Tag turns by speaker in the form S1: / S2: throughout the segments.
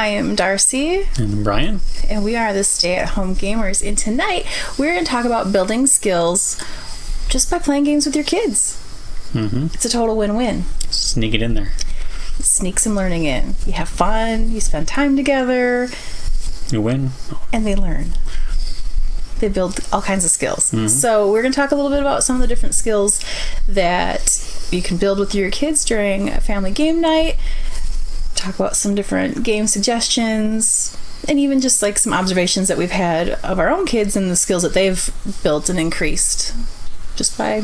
S1: I am Darcy.
S2: And Brian.
S1: And we are the Stay-at-Home Gamers. And tonight, we're going to talk about building skills just by playing games with your kids.
S2: Mm-hmm.
S1: It's a total win-win.
S2: Sneak it in there.
S1: Sneak some learning in. You have fun. You spend time together.
S2: You win.
S1: And they learn. They build all kinds of skills.
S2: Mm-hmm.
S1: So we're going to talk a little bit about some of the different skills that you can build with your kids during a family game night. Talk about some different game suggestions, and even just like some observations that we've had of our own kids and the skills that they've built and increased just by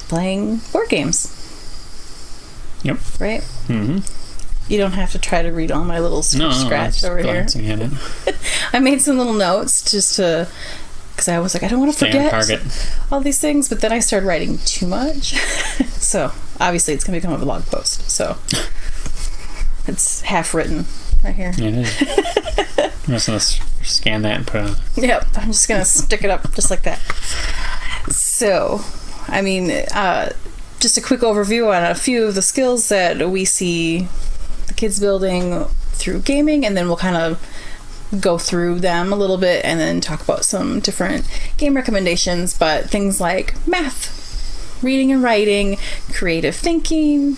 S1: playing board games.
S2: Yep.
S1: Right?
S2: Mm-hmm.
S1: You don't have to try to read all my little scratch over here.
S2: At it.
S1: I made some little notes just to, because I was like, I don't want to forget all these things, but then I started writing too much. So obviously it's going to become a blog post. So it's half written right here.
S2: Yeah, it is. I'm just going to scan that and put it on.
S1: Yep. I'm just going to stick it up just like that. So, I mean, just a quick overview on a few of the skills that we see the kids building through gaming, and then we'll kind of go through them a little bit and then talk about some different game recommendations. But things like math, reading and writing, creative thinking,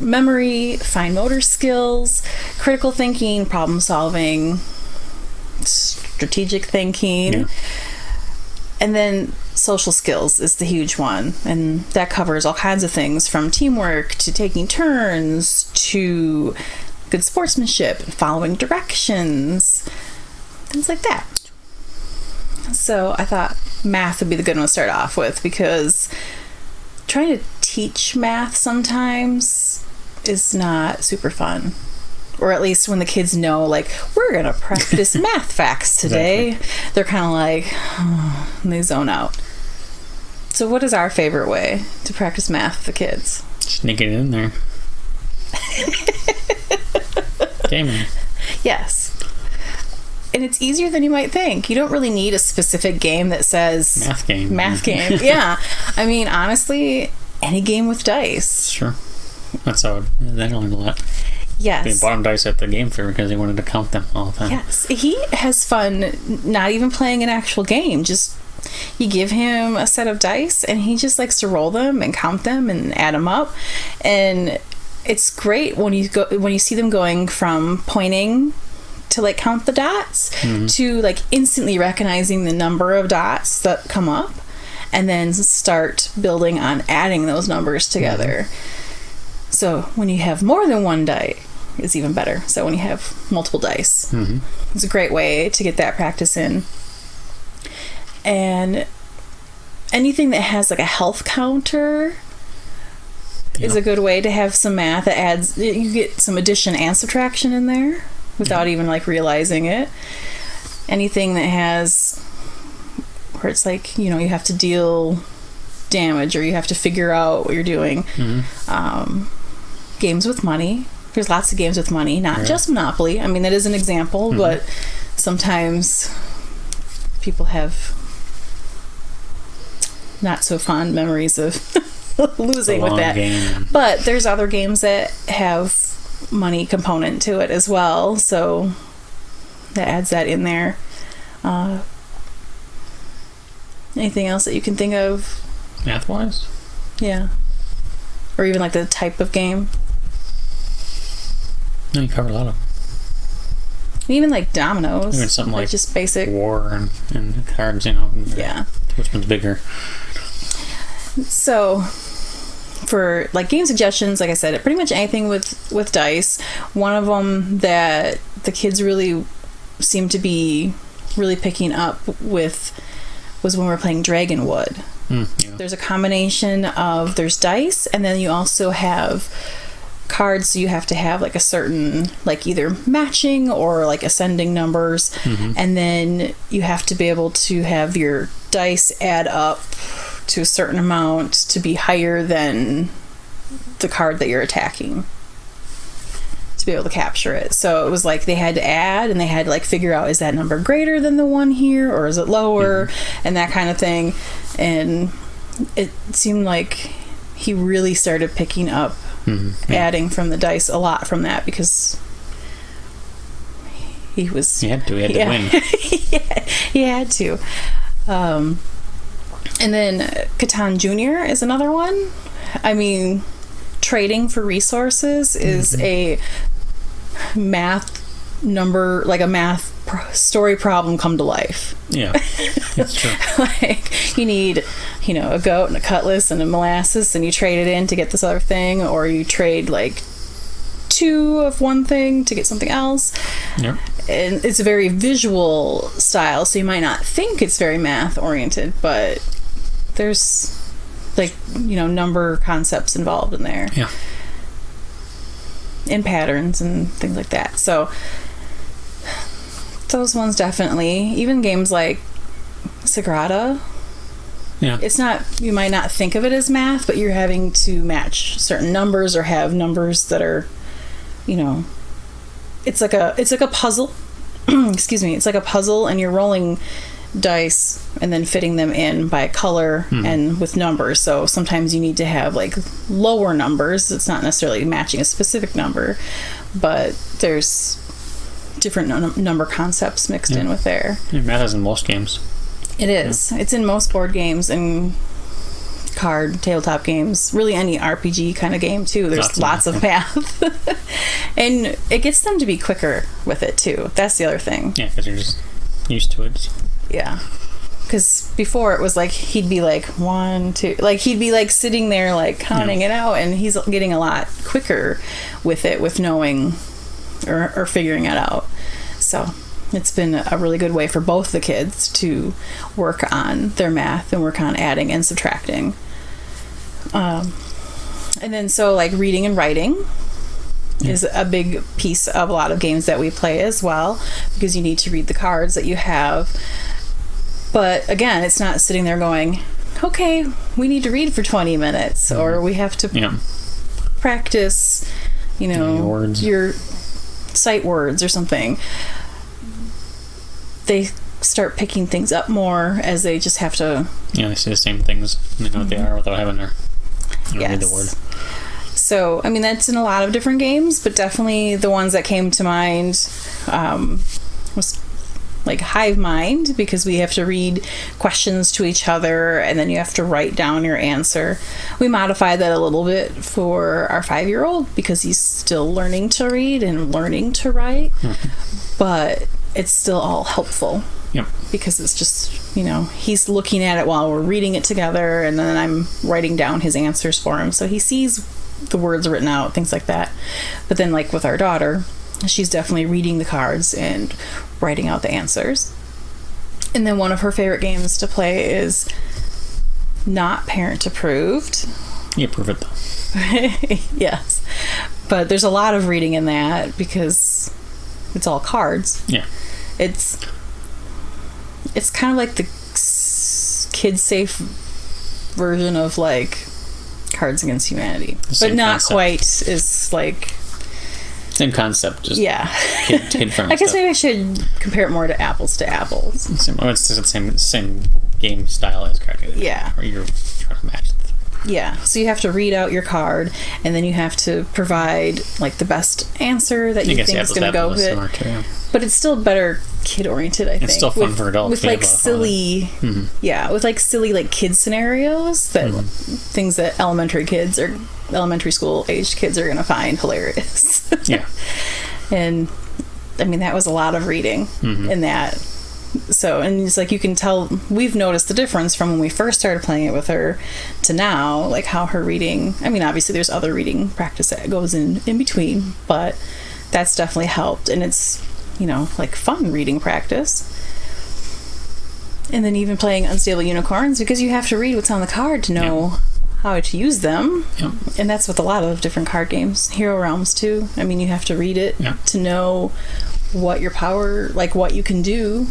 S1: memory, fine motor skills, critical thinking, problem solving, strategic thinking, and then social skills is the huge one, and that covers all kinds of things from teamwork to taking turns to good sportsmanship, following directions, things like that. So I thought math would be the good one to start off with, because trying to teach math sometimes is not super fun. Or at least when the kids know, like, we're going to practice math facts today. Exactly. They're kind of like, oh, and they zone out. So what is our favorite way to practice math with the kids?
S2: Sneak it in there. Gaming.
S1: Yes. And it's easier than you might think. You don't really need a specific game that says
S2: math game.
S1: Yeah. I mean, honestly, any game with dice.
S2: Sure. That's how they learned a lot.
S1: Yes.
S2: They bought him dice at the game fair because they wanted to count them all the time.
S1: Yes. He has fun not even playing an actual game. Just you give him a set of dice and he just likes to roll them and count them and add them up. And it's great when you see them going from pointing to like count the dots to like instantly recognizing the number of dots that come up, and then start building on adding those numbers together. So when you have more than one die, it's even better. So when you have multiple dice, it's a great way to get that practice in. And anything that has like a health counter is a good way to have some math that adds, you get some addition and subtraction in there without even like realizing it. Anything that has, where it's like, you have to deal damage or you have to figure out what you're doing. Games with money. There's lots of games with money, not just Monopoly. I mean, that is an example, but sometimes people have not so fond memories of losing with that. Game. But there's other games that have money component to it as well, so that adds that in there. Anything else that you can think of?
S2: Math-wise?
S1: Yeah. Or even like the type of game?
S2: No, you covered a lot of them.
S1: Even like dominoes.
S2: Even something like
S1: just basic
S2: war and cards,
S1: Yeah.
S2: Which one's bigger?
S1: So, for like game suggestions, like I said, pretty much anything with dice. One of them that the kids really seem to be really picking up with was when we were playing Dragonwood. There's a combination of, there's dice, and then you also have cards, so you have to have like a certain, like either matching or like ascending numbers, and then you have to be able to have your dice add up to a certain amount to be higher than the card that you're attacking to be able to capture it. So it was like they had to add and they had to like figure out, is that number greater than the one here or is it lower, and that kind of thing. And it seemed like he really started picking up adding from the dice a lot from that, because he was.
S2: He had to win.
S1: He had to. And then Catan Jr. is another one. I mean, trading for resources is a math story problem come to life.
S2: Yeah, that's true.
S1: Like, you need, a goat and a cutlass and a molasses, and you trade it in to get this other thing, or you trade like 2 of one thing to get something else.
S2: Yep.
S1: And it's a very visual style, so you might not think it's very math oriented, but there's number concepts involved in there.
S2: Yeah.
S1: And patterns and things like that. So those ones definitely. Even games like Sagrada.
S2: Yeah.
S1: It's not, you might not think of it as math, but you're having to match certain numbers or have numbers that are, it's like a puzzle. Excuse me. It's like a puzzle, and you're rolling dice and then fitting them in by color and with numbers. So sometimes you need to have like lower numbers. It's not necessarily matching a specific number, but there's different number concepts mixed in with there.
S2: Yeah, math is in most games.
S1: It is. Yeah. It's in most board games and card, tabletop games, really any RPG kind of game too. There's lots of math. And it gets them to be quicker with it too. That's the other thing.
S2: Yeah, because you're just used to it.
S1: Yeah. Because before it was like he'd be like 1, 2, like he'd be like sitting there like counting it out, and he's getting a lot quicker with it, with knowing or figuring it out. So it's been a really good way for both the kids to work on their math and work on adding and subtracting. And then so like reading and writing is a big piece of a lot of games that we play as well, because you need to read the cards that you have. But again, it's not sitting there going, okay, we need to read for 20 minutes, or we have to practice, your sight words or something. They start picking things up more as they just have to...
S2: Yeah, they say the same things, and they know what they are without having to read the word.
S1: So, I mean, that's in a lot of different games, but definitely the ones that came to mind was like Hive Mind, because we have to read questions to each other and then you have to write down your answer. We modified that a little bit for our 5-year-old because he's still learning to read and learning to write, but it's still all helpful.
S2: Yep.
S1: Because it's just, he's looking at it while we're reading it together, and then I'm writing down his answers for him. So he sees the words written out, things like that. But then, like with our daughter, she's definitely reading the cards and writing out the answers. And then one of her favorite games to play is not parent approved.
S2: You approve it, though.
S1: Yes. But there's a lot of reading in that because it's all cards.
S2: Yeah.
S1: It's kind of like the kid-safe version of like Cards Against Humanity, but not concept. Quite as like
S2: same concept, just kid friendly.
S1: I guess maybe I should compare it more to apples.
S2: It's the same game style as Card Games.
S1: Yeah,
S2: or you're trying to match.
S1: Yeah, so you have to read out your card, and then you have to provide like the best answer that you think is going to go with it. But it's still better kid oriented, I think.
S2: It's still fun for adults.
S1: With like silly, with like silly like kid scenarios that things that elementary kids or elementary school aged kids are going to find hilarious.
S2: Yeah,
S1: and I mean that was a lot of reading in that. So, and it's like you can tell we've noticed the difference from when we first started playing it with her to now, like how her reading, I mean obviously there's other reading practice that goes in between, but that's definitely helped, and it's like fun reading practice. And then even playing Unstable Unicorns, because you have to read what's on the card to know how to use them. Yep. And that's with a lot of different card games. Hero Realms too, I mean you have to read it to know what your power, like what you can do.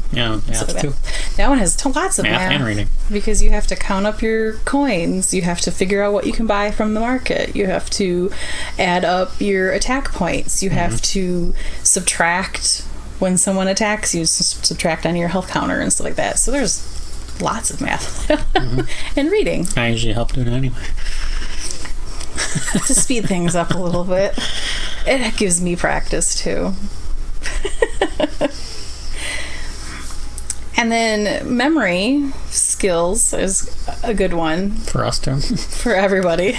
S2: Yeah, math too.
S1: That one has lots of math
S2: and reading,
S1: because you have to count up your coins. You have to figure out what you can buy from the market. You have to add up your attack points. You have to subtract when someone attacks you. Subtract on your health counter and stuff like that. So there's lots of math and reading.
S2: I usually help do it anyway
S1: to speed things up a little bit. It gives me practice too. And then memory skills is a good one.
S2: For us too.
S1: For everybody.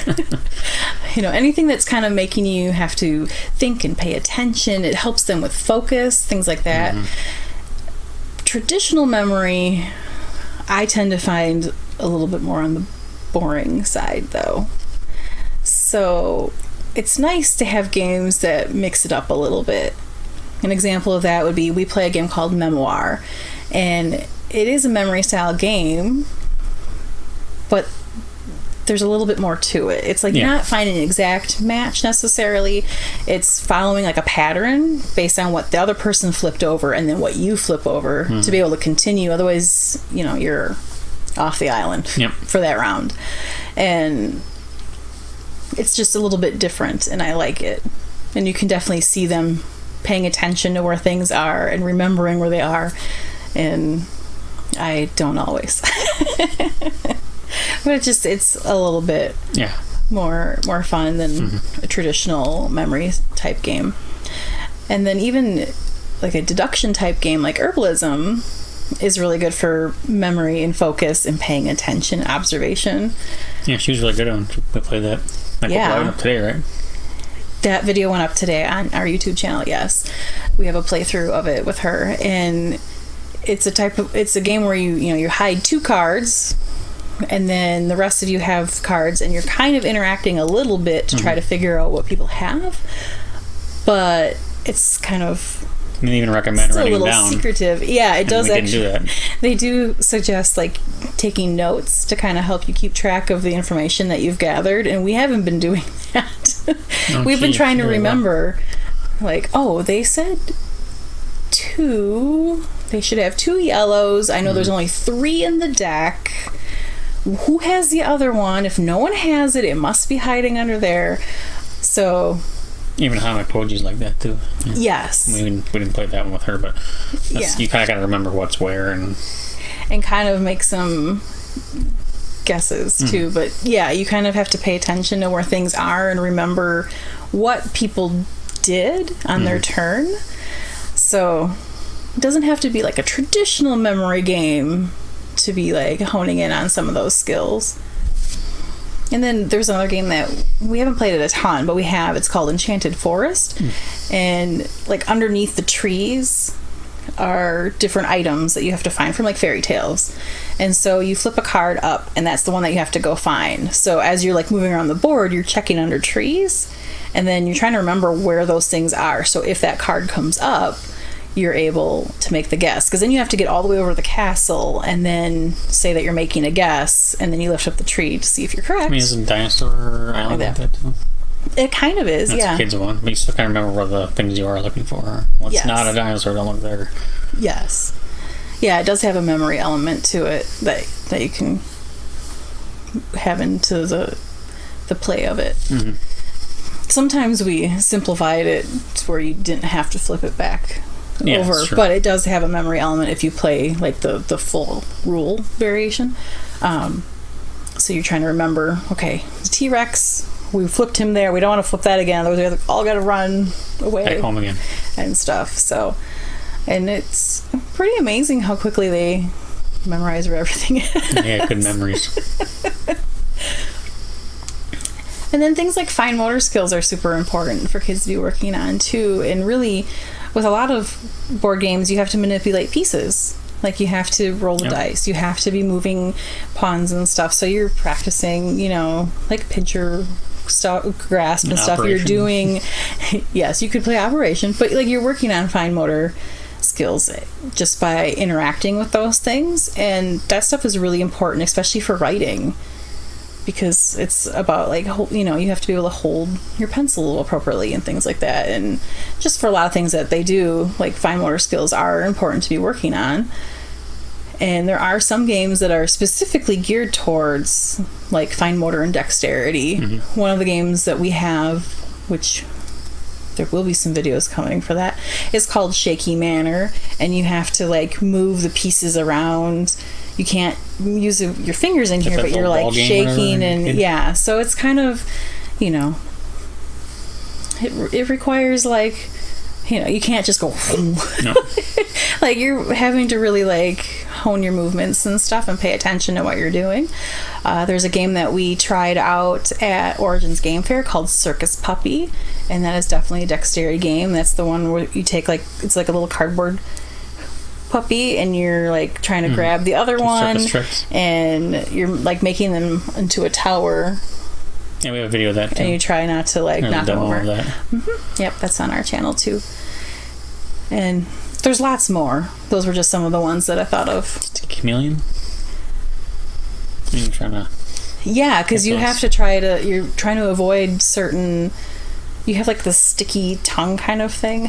S1: Anything that's kind of making you have to think and pay attention. It helps them with focus, things like that. Traditional memory, I tend to find a little bit more on the boring side, though. So it's nice to have games that mix it up a little bit. An example of that would be we play a game called Memoir. And it is a memory style game, but there's a little bit more to it. It's like you're not finding an exact match necessarily. It's following like a pattern based on what the other person flipped over and then what you flip over to be able to continue. Otherwise, you're off the island for that round. And it's just a little bit different, and I like it. And you can definitely see them paying attention to where things are and remembering where they are. And I don't always. But it's a little bit more fun than a traditional memory type game. And then even like a deduction type game like herbalism is really good for memory and focus and paying attention, observation. Yeah,
S2: she was really good on we played that. Like went up today, right?
S1: That video went up today on our YouTube channel, yes. We have a playthrough of it with her, and it's a game where you hide 2 cards, and then the rest of you have cards, and you're kind of interacting a little bit to try to figure out what people have, but it's kind of
S2: I didn't even recommend writing down. It's a little secretive.
S1: Yeah, it does actually.
S2: Didn't do that.
S1: They do suggest like taking notes to kind of help you keep track of the information that you've gathered, and we haven't been doing that. We've been trying to remember, like, they said 2. They should have 2 yellows. I know there's only 3 in the deck. Who has the other one? If no one has it, it must be hiding under there. So
S2: even Hamakoji's like that too. Yeah.
S1: Yes.
S2: We didn't play that one with her, but you kind of got to remember what's where and
S1: kind of make some guesses too. But you kind of have to pay attention to where things are and remember what people did on their turn. So it doesn't have to be like a traditional memory game to be like honing in on some of those skills. And then there's another game that we haven't played it a ton, but we have. It's called Enchanted Forest. And like underneath the trees are different items that you have to find from like fairy tales. And so you flip a card up, and that's the one that you have to go find. So as you're like moving around the board, you're checking under trees, and then you're trying to remember where those things are. So if that card comes up, you're able to make the guess, because then you have to get all the way over to the castle and then say that you're making a guess, and then you lift up the tree to see if you're correct.
S2: I mean, isn't Dinosaur Island like that too?
S1: It kind of is. That's
S2: a kid's one, but you still kind of remember what the things you are looking for. Well, it's not a dinosaur, don't look there.
S1: Yes. Yeah, it does have a memory element to it that you can have into the play of it. Sometimes we simplified it to where you didn't have to flip it back over, but it does have a memory element if you play like the full rule variation. So you're trying to remember, okay, the T-Rex, we flipped him there, we don't want to flip that again, those all got to run away
S2: back home again
S1: and stuff. So, and it's pretty amazing how quickly they memorize where everything is.
S2: Yeah, good memories.
S1: And then things like fine motor skills are super important for kids to be working on too. And really, with a lot of board games, you have to manipulate pieces. Like, you have to roll the dice. You have to be moving pawns and stuff. So you're practicing, like pincher, grasp and stuff. You're doing, yes, you could play Operation, but like you're working on fine motor skills just by interacting with those things. And that stuff is really important, especially for writing, because it's about like, you have to be able to hold your pencil appropriately and things like that. And just for a lot of things that they do, like fine motor skills are important to be working on. And there are some games that are specifically geared towards like fine motor and dexterity. One of the games that we have, which there will be some videos coming for that, is called Shaky Manor, and you have to like move the pieces around. You can't use your fingers in here, but you're like shaking and so it's kind of, it requires like you can't just go
S2: No.
S1: like you're having to really like hone your movements and stuff and pay attention to what you're doing. There's a game that we tried out at Origins Game Fair called Circus Puppy, and that is definitely a dexterity game. That's the one where you take like, it's like a little cardboard puppy and you're like trying to grab the other one, and you're like making them into a tower.
S2: Yeah, we have a video of that too.
S1: And you try not to like knock them over.
S2: That.
S1: Yep, that's on our channel too. And there's lots more. Those were just some of the ones that I thought of.
S2: Chameleon? You're trying to...
S1: Yeah, because you have to you're trying to avoid certain... You have like the sticky tongue kind of thing.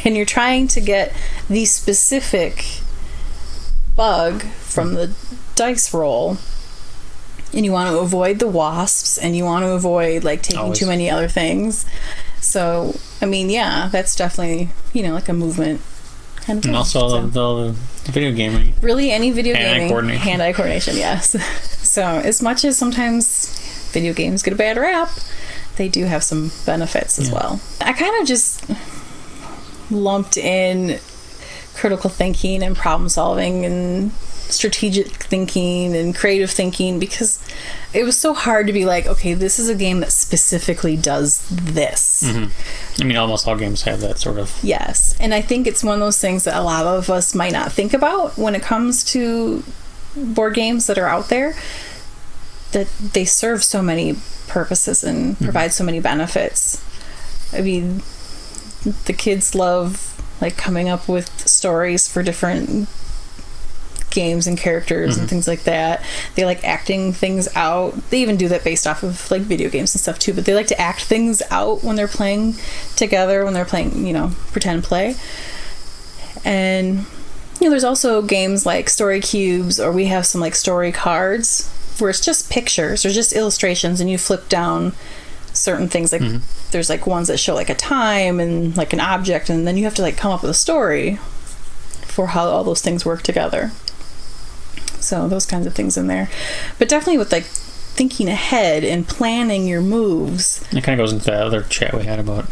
S1: And you're trying to get the specific bug from the dice roll. And you want to avoid the wasps, and you want to avoid like taking too many other things. So, I mean, yeah, that's definitely, like a movement kind of thing.
S2: And also the video gaming.
S1: Really, any video gaming.
S2: Hand-eye
S1: coordination, yes. So, as much as sometimes video games get a bad rap, they do have some benefits as well. I kind of just lumped in critical thinking and problem solving and strategic thinking and creative thinking because it was so hard to be like, okay, this is a game that specifically does this.
S2: I mean, almost all games have that sort of.
S1: Yes, and I think it's one of those things that a lot of us might not think about when it comes to board games that are out there, that they serve so many purposes and provide so many benefits. I mean, the kids love like coming up with stories for different games and characters and things like that. They like acting things out. They even do that based off of like video games and stuff too, but they like to act things out when they're playing together, when they're playing, pretend play. And there's also games like story cubes, or we have some like story cards where it's just pictures or just illustrations, and you flip down certain things, like there's like ones that show like a time and like an object, and then you have to like come up with a story for how all those things work together. So those kinds of things in there, but definitely with like thinking ahead and planning your moves.
S2: It kind of goes into the other chat we had about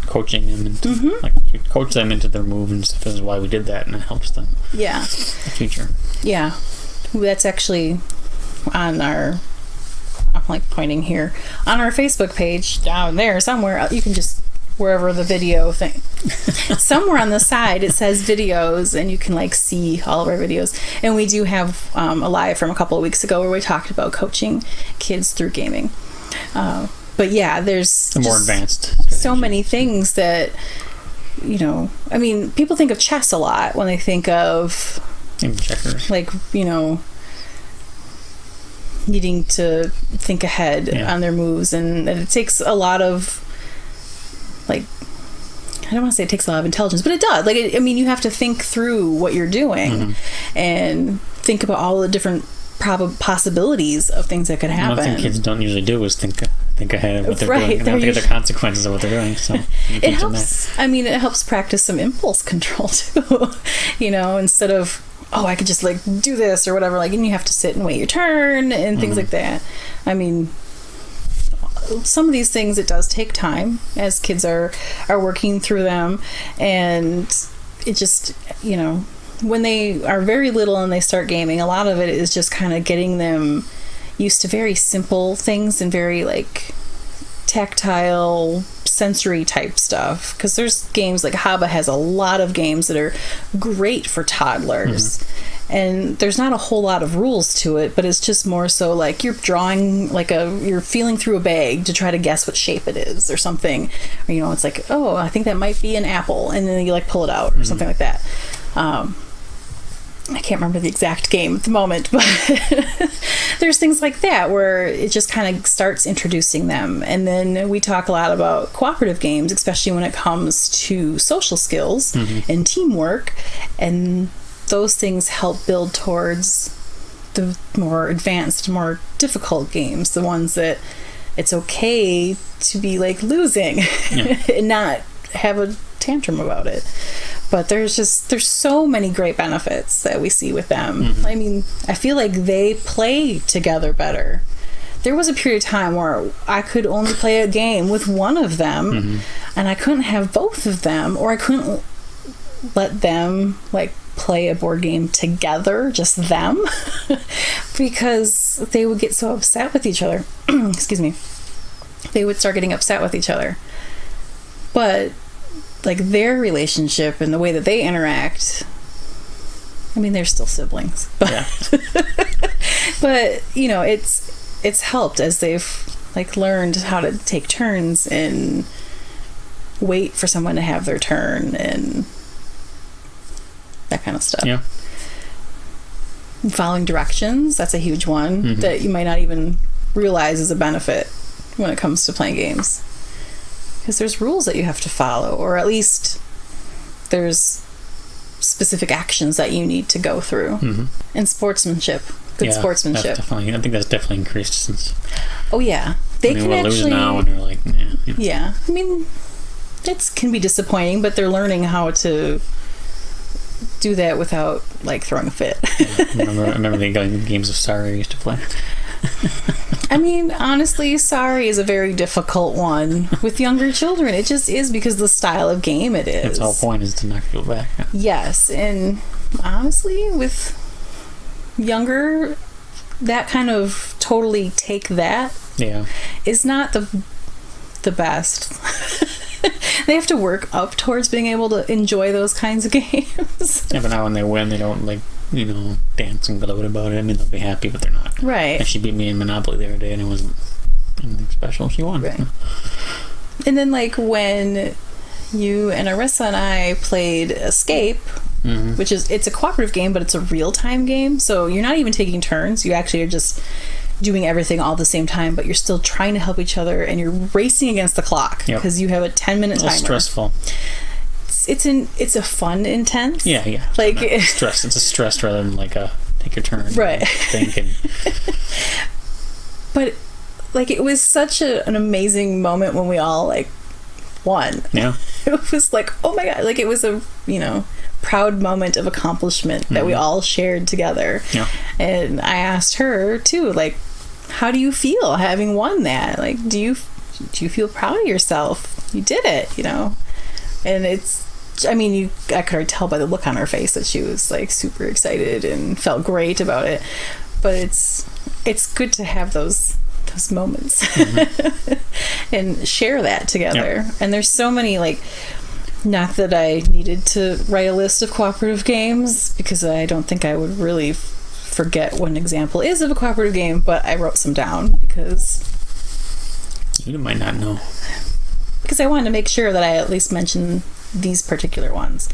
S2: coaching them into like we coach them into their move and stuff. This is why we did that, and it helps them.
S1: Yeah.
S2: In the future.
S1: Yeah, that's actually on our. I'm like pointing here on our Facebook page down there somewhere. You can just wherever the video thing somewhere on the side it says videos, and you can like see all of our videos. And we do have a live from a couple of weeks ago where we talked about coaching kids through gaming. But yeah, there's
S2: the more advanced
S1: so many things that I mean, people think of chess a lot when they think of
S2: checkers, like
S1: needing to think ahead on their moves, and it takes a lot of like, I don't want to say it takes a lot of intelligence, but it does. Like, I mean, you have to think through what you're doing and think about all the different possibilities of things that could happen.
S2: One thing kids don't usually do is think ahead of what they're doing. They don't think of the consequences of what they're doing. So
S1: it helps. I mean, it helps practice some impulse control too. Instead of, I could just like do this or whatever. Like, and you have to sit and wait your turn and things like that. I mean, some of these things, it does take time as kids are working through them, and it just when they are very little and they start gaming, a lot of it is just kind of getting them used to very simple things and very like tactile sensory type stuff, because there's games like Haba has a lot of games that are great for toddlers. And there's not a whole lot of rules to it, but it's just more so like you're drawing like you're feeling through a bag to try to guess what shape it is or something. Or, it's like, I think that might be an apple. And then you like pull it out or something like that. I can't remember the exact game at the moment, but there's things like that where it just kind of starts introducing them. And then we talk a lot about cooperative games, especially when it comes to social skills and teamwork. And those things help build towards the more advanced, more difficult games, the ones that it's okay to be like losing and not have a tantrum about it. But there's so many great benefits that we see with them. I mean, I feel like they play together better there was a period of time where I could only play a game with one of them, and I couldn't have both of them, or I couldn't let them like play a board game together, just them, because they would get so upset with each other. Excuse me. They would start getting upset with each other. But like their relationship and the way that they interact, I mean, they're still siblings, but but you know, it's helped as they've like learned how to take turns and wait for someone to have their turn and that kind of stuff.
S2: Yeah.
S1: Following directions, that's a huge one that you might not even realize is a benefit when it comes to playing games. Because there's rules that you have to follow, or at least there's specific actions that you need to go through. And sportsmanship. Good sportsmanship.
S2: Definitely, I think that's definitely increased since.
S1: Oh yeah, they can actually
S2: lose now, and you're like,
S1: yeah. I mean, it can be disappointing, but they're learning how to do that without like throwing a fit.
S2: I remember the games of Sorry I used to play.
S1: I mean, honestly, Sorry is a very difficult one with younger children. It just is because the style of game it is.
S2: That's the whole point, is to knock people back. Yeah.
S1: Yes, and honestly, with younger, that kind of totally take that is not the best. They have to work up towards being able to enjoy those kinds of games.
S2: Yeah, but now when they win, they don't like, dance and gloat about it. I mean, they'll be happy, but they're not.
S1: Right.
S2: And she beat me in Monopoly the other day, and it wasn't anything special. She won.
S1: Right. And then, like, when you and Arissa and I played Escape, which it's a cooperative game, but it's a real-time game, so you're not even taking turns. You actually are just doing everything all at the same time, but you're still trying to help each other, and you're racing against the clock because you have a 10-minute timer.
S2: It's stressful.
S1: It's a fun intense.
S2: Yeah.
S1: Like
S2: stress. It's a stress rather than like a take your turn.
S1: Right.
S2: Thinking.
S1: But like it was such an amazing moment when we all like won.
S2: Yeah.
S1: It was like, oh my god! Like it was a proud moment of accomplishment that we all shared together. Yeah. And I asked her too, like, how do you feel having won that? Like, do you feel proud of yourself? You did it, And I could already tell by the look on her face that she was like super excited and felt great about it. But it's good to have those moments and share that together. And there's so many, like, not that I needed to write a list of cooperative games because I don't think I would really forget what an example is of a cooperative game, but I wrote some down because
S2: you might not know.
S1: Because I wanted to make sure that I at least mention these particular ones.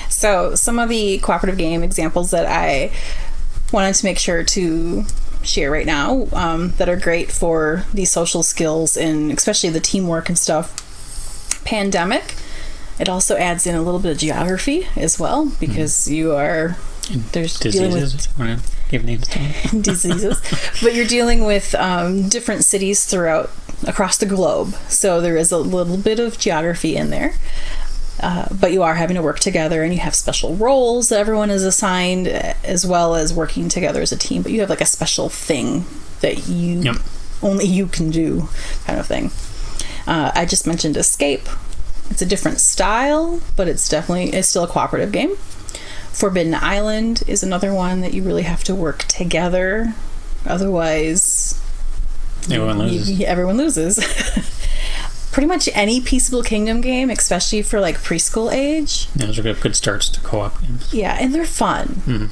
S1: So some of the cooperative game examples that I wanted to make sure to share right now that are great for these social skills and especially the teamwork and stuff. Pandemic. It also adds in a little bit of geography as well because there's dealing with
S2: give names to them.
S1: diseases, but you're dealing with different cities across the globe, so there is a little bit of geography in there. But you are having to work together, and you have special roles that everyone is assigned, as well as working together as a team. But you have like a special thing that only you can do, kind of thing. I just mentioned Escape. It's a different style, but it's still a cooperative game. Forbidden Island is another one that you really have to work together. Otherwise, everyone loses. Pretty much any Peaceable Kingdom game, especially for like preschool age.
S2: Yeah, those are good starts to co-op games.
S1: Yeah, and they're fun.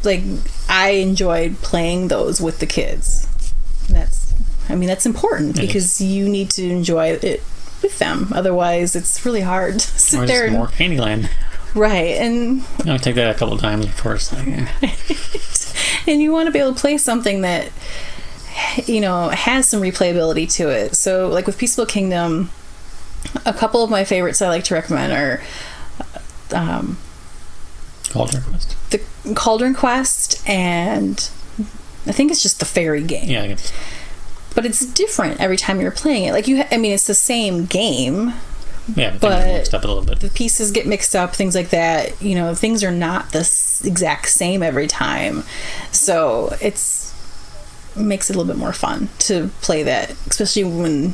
S1: Like, I enjoyed playing those with the kids. That's important because you need to enjoy it with them. Otherwise, it's really hard to sit there.
S2: More Candyland.
S1: Right, and
S2: I'll take that a couple of times before it's like,
S1: and you want to be able to play something that has some replayability to it. So, like with Peaceable Kingdom, a couple of my favorites I like to recommend are
S2: Cauldron Quest.
S1: The Cauldron Quest, and I think it's just the fairy game.
S2: Yeah, I guess.
S1: But it's different every time you're playing it. Like it's the same game.
S2: Yeah,
S1: but
S2: things get mixed up a little bit.
S1: The pieces get mixed up, things like that. Things are not the exact same every time. So makes it a little bit more fun to play that, especially when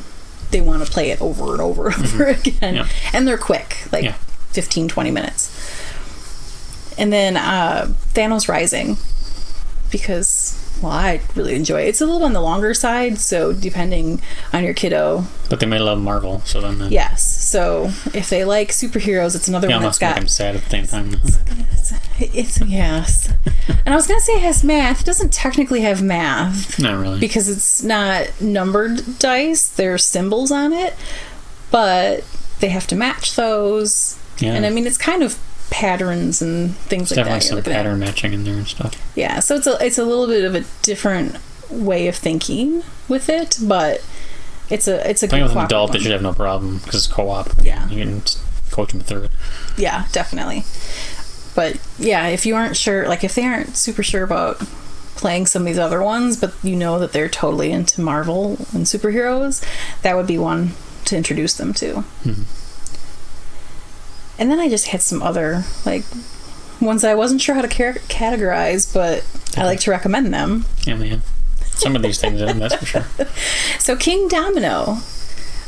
S1: they want to play it over and over and over again.
S2: Yeah.
S1: And they're quick, like 15, 20 minutes. And then Thanos Rising, because, well, I really enjoy it. It's a little on the longer side, so depending on your kiddo.
S2: But they may love Marvel, so then...
S1: Yes, so if they like superheroes, it's another one that's got...
S2: Yeah, I'm sad at the same time.
S1: It's yes. And I was going to say it has math. It doesn't technically have math.
S2: Not really.
S1: Because it's not numbered dice. There's symbols on it. But they have to match those. Yeah. And I mean, it's kind of patterns and things like that.
S2: Definitely some pattern matching in there and stuff.
S1: Yeah, so it's a little bit of a different way of thinking with it, but it's a good
S2: playing with an adult, they should have no problem because it's co-op.
S1: Yeah,
S2: you can coach them through it.
S1: Yeah, definitely. But yeah, if you aren't sure, like if they aren't super sure about playing some of these other ones, but you know that they're totally into Marvel and superheroes, that would be one to introduce them to. Mm-hmm. And then I just had some other, like, ones that I wasn't sure how to categorize, but I like to recommend them.
S2: Yeah, man. Some of these things, that's for sure.
S1: So King Domino.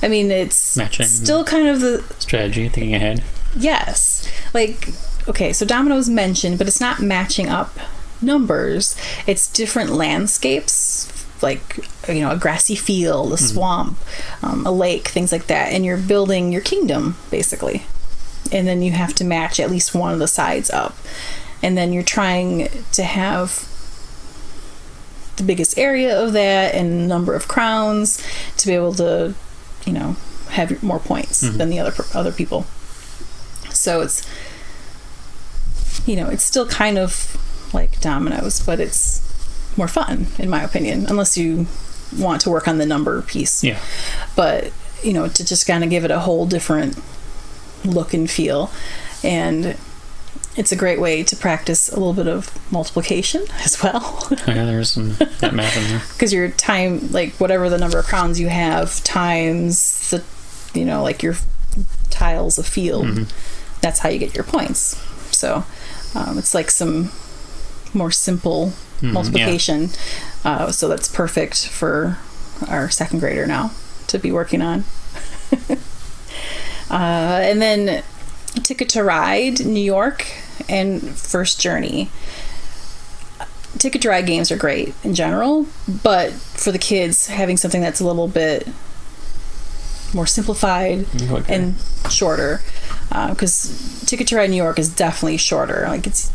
S1: I mean, it's
S2: matching
S1: still kind of the...
S2: strategy, thinking ahead.
S1: Yes. Like, okay, so dominoes mentioned, but it's not matching up numbers. It's different landscapes, like, you know, a grassy field, a swamp, a lake, things like that. And you're building your kingdom, basically. And then you have to match at least one of the sides up. And then you're trying to have the biggest area of that and number of crowns to be able to, you know, have more points than the other people. So it's, you know, it's still kind of like dominoes, but it's more fun, in my opinion, unless you want to work on the number piece.
S2: Yeah.
S1: But, you know, to just kind of give it a whole different look and feel, and it's a great way to practice a little bit of multiplication as well.
S2: Oh, yeah, there's some that math in there
S1: because your time, like whatever the number of crowns you have times the, you know, like your tiles of field, that's how you get your points. So it's like some more simple multiplication. So that's perfect for our second grader now to be working on. And then Ticket to Ride, New York, and First Journey. Ticket to Ride games are great in general, but for the kids, having something that's a little bit more simplified and shorter, because Ticket to Ride New York is definitely shorter. Like it's...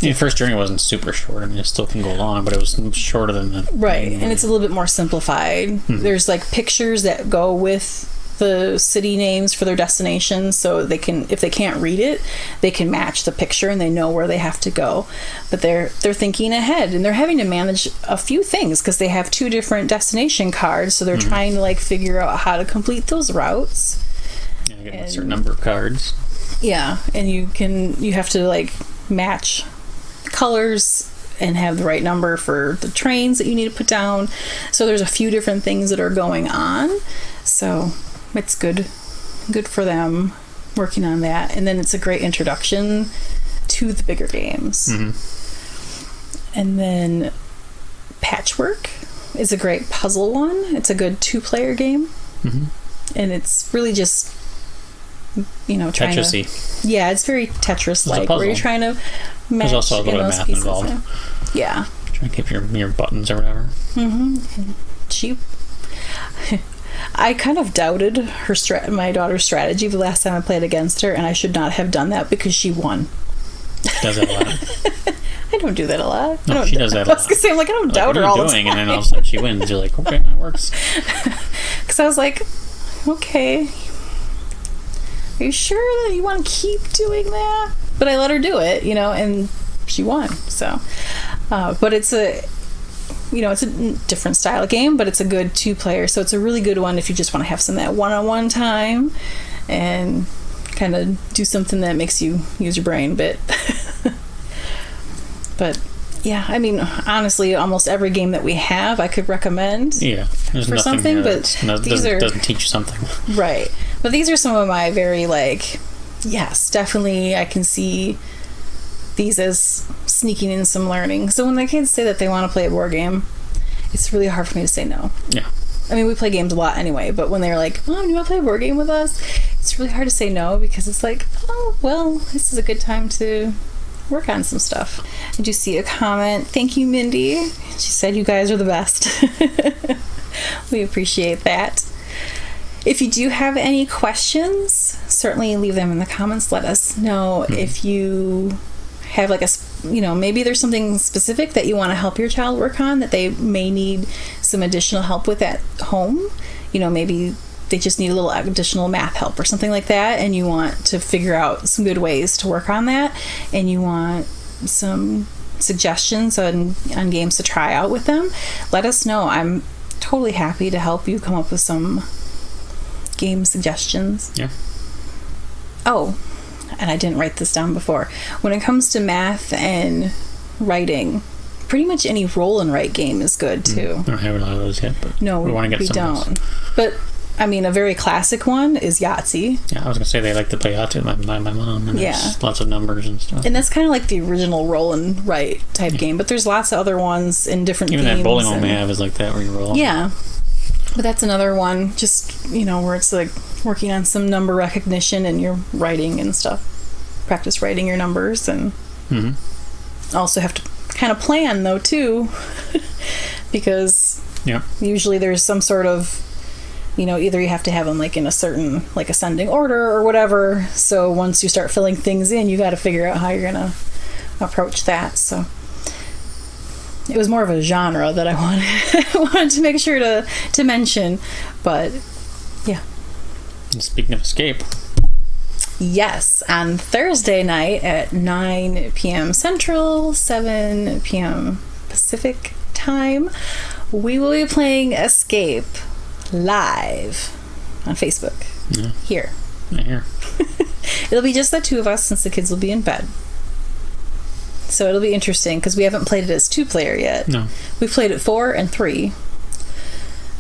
S2: Yeah, First Journey wasn't super short. I mean, it still can go long, but it was shorter than the...
S1: Right, and it's a little bit more simplified. There's like pictures that go with the city names for their destinations, so they can, if they can't read it, they can match the picture and they know where they have to go. But they're thinking ahead, and they're having to manage a few things because they have 2 different destination cards, so they're trying to like figure out how to complete those routes.
S2: Yeah, you get a certain number of cards.
S1: Yeah, and you have to like match colors and have the right number for the trains that you need to put down. So there's a few different things that are going on. So it's good for them working on that. And then it's a great introduction to the bigger games. And then Patchwork is a great puzzle one. It's a good 2-player game. And it's really just, you know, trying
S2: Tetris-y.
S1: Yeah, it's very Tetris-like, where you're trying to match.
S2: There's also a little bit of math involved.
S1: Yeah.
S2: Trying to keep your buttons or whatever.
S1: I kind of doubted my daughter's strategy the last time I played against her, and I should not have done that because she won.
S2: Does that a lot.
S1: I don't do that a lot.
S2: No, she does that a lot.
S1: I was going to say, I'm like, I don't doubt her all the time.
S2: And then all of a sudden she wins. You're like, okay, that works.
S1: Because I was like, okay, are you sure that you want to keep doing that? But I let her do it, you know, and she won. So, but it's a different style of game, but it's a good 2-player. So it's a really good one if you just want to have some of that one-on-one time and kind of do something that makes you use your brain a bit. But yeah, I mean, honestly, almost every game that we have, I could recommend.
S2: Yeah, there's
S1: for something, but
S2: doesn't teach you something.
S1: Right, but these are some of my very yes, definitely, I can see these as sneaking in some learning. So when the kids say that they want to play a board game, it's really hard for me to say no.
S2: Yeah.
S1: I mean, we play games a lot anyway, but when they're like, Mom, do you want to play a board game with us? It's really hard to say no, because it's like, oh, well, this is a good time to work on some stuff. I do see a comment. Thank you, Mindy. She said you guys are the best. We appreciate that. If you do have any questions, certainly leave them in the comments. Let us know if you have like maybe there's something specific that you want to help your child work on that they may need some additional help with at home. Maybe they just need a little additional math help or something like that, and you want to figure out some good ways to work on that, and you want some suggestions on games to try out with them. Let us know. I'm totally happy to help you come up with some game suggestions.
S2: Yeah.
S1: Oh, and I didn't write this down before. When it comes to math and writing, pretty much any roll and write game is good too.
S2: I don't have a lot of those yet, but
S1: no,
S2: we want to get some
S1: don't.
S2: of those.
S1: But I mean, a very classic one is Yahtzee.
S2: Yeah, I was gonna say they like to play Yahtzee with my mom, and there's lots of numbers and stuff.
S1: And that's kind of like the original roll and write type game, but there's lots of other ones in different
S2: Even
S1: themes.
S2: that bowling one we have is like that, where you roll.
S1: Yeah. But that's another one, just, where it's like working on some number recognition and you're writing and stuff. Practice writing your numbers, and also have to kind of plan, though, too. Because usually there's some sort of, either you have to have them like in a certain, like ascending order or whatever. So once you start filling things in, you got to figure out how you're going to approach that. So it was more of a genre that I wanted to make sure to mention, but yeah.
S2: And speaking of escape,
S1: yes, on Thursday night at 9 p.m. Central, 7 p.m. Pacific time, we will be playing Escape live on Facebook.
S2: Yeah.
S1: Here.
S2: Yeah, here.
S1: It'll be just the two of us since the kids will be in bed. So it'll be interesting because we haven't played it as 2-player yet.
S2: No.
S1: We've played it 4 and 3.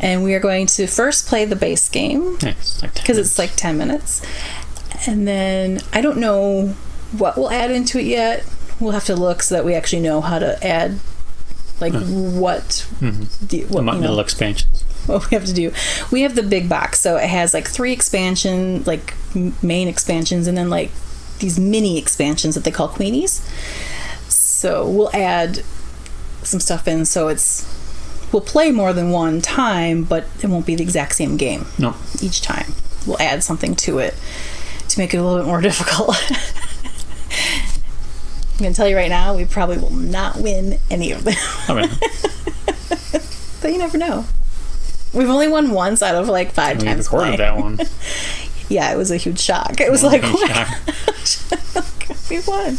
S1: And we are going to first play the base game. Because it's like 10 minutes. And then I don't know what we'll add into it yet. We'll have to look so that we actually know how to add, like, what
S2: little expansions.
S1: What we have to do. We have the big box, so it has like 3 expansion, like main expansions, and then like these mini expansions that they call Queenies. So we'll add some stuff in, so we'll play more than one time, but it won't be the exact same game.
S2: No. Each
S1: time. We'll add something to it to make it a little bit more difficult. I'm going to tell you right now, we probably will not win any of them.
S2: Okay.
S1: But you never know. We've only won once out of like 5 times.
S2: We recorded that one.
S1: Yeah, it was a huge shock. It was like, oh my gosh, we won.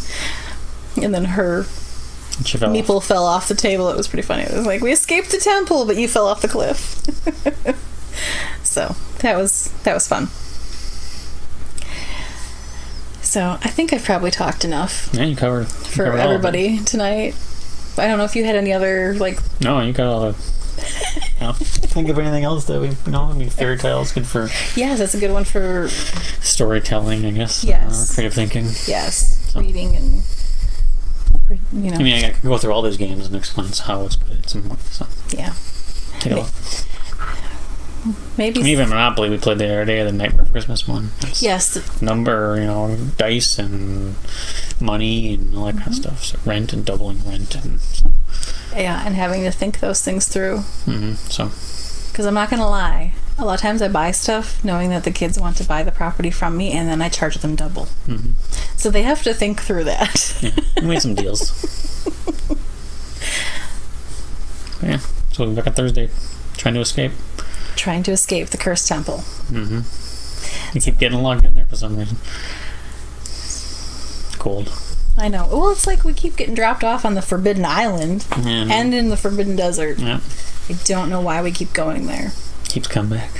S1: And then her meeple fell off the table. It was pretty funny. It was like, we escaped the temple, but you fell off the cliff. So that was fun. So I think I've probably talked enough.
S2: Yeah, you covered
S1: for everybody tonight. I don't know if you had any other like.
S2: No, you got all the. Think of anything else that fairy tales good for.
S1: Yes, that's a good one for
S2: storytelling, I guess.
S1: Yes.
S2: Creative thinking.
S1: Yes, so. Reading and.
S2: I mean, I can go through all these games and explain how it's put it some. So.
S1: Yeah. Maybe.
S2: Even Monopoly, we played the other day, the Nightmare for Christmas one. It's
S1: yes.
S2: Number, dice and money and all that kind of stuff. So rent and doubling rent and. So.
S1: Yeah, and having to think those things through.
S2: So.
S1: Because I'm not going to lie. A lot of times I buy stuff knowing that the kids want to buy the property from me, and then I charge them double. So they have to think through that.
S2: Yeah, we made some deals. Yeah, so we'll be back on Thursday. Trying to escape
S1: the cursed temple.
S2: You keep getting logged in there for some reason. Cold.
S1: I know. Well, it's like we keep getting dropped off on the Forbidden Island and in the Forbidden Desert.
S2: Yeah.
S1: I don't know why we keep going there.
S2: Keeps coming back.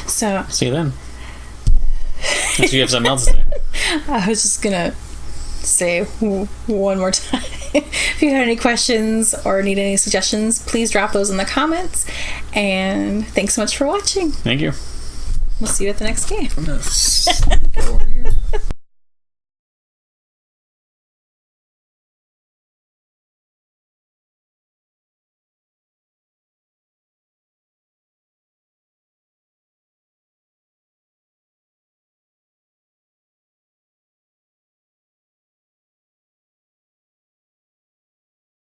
S2: So see you then. Unless you have something else to say.
S1: I was just gonna say one more time. If you had any questions or need any suggestions, please drop those in the comments. And thanks so much for watching.
S2: Thank you.
S1: We'll see you at the next game.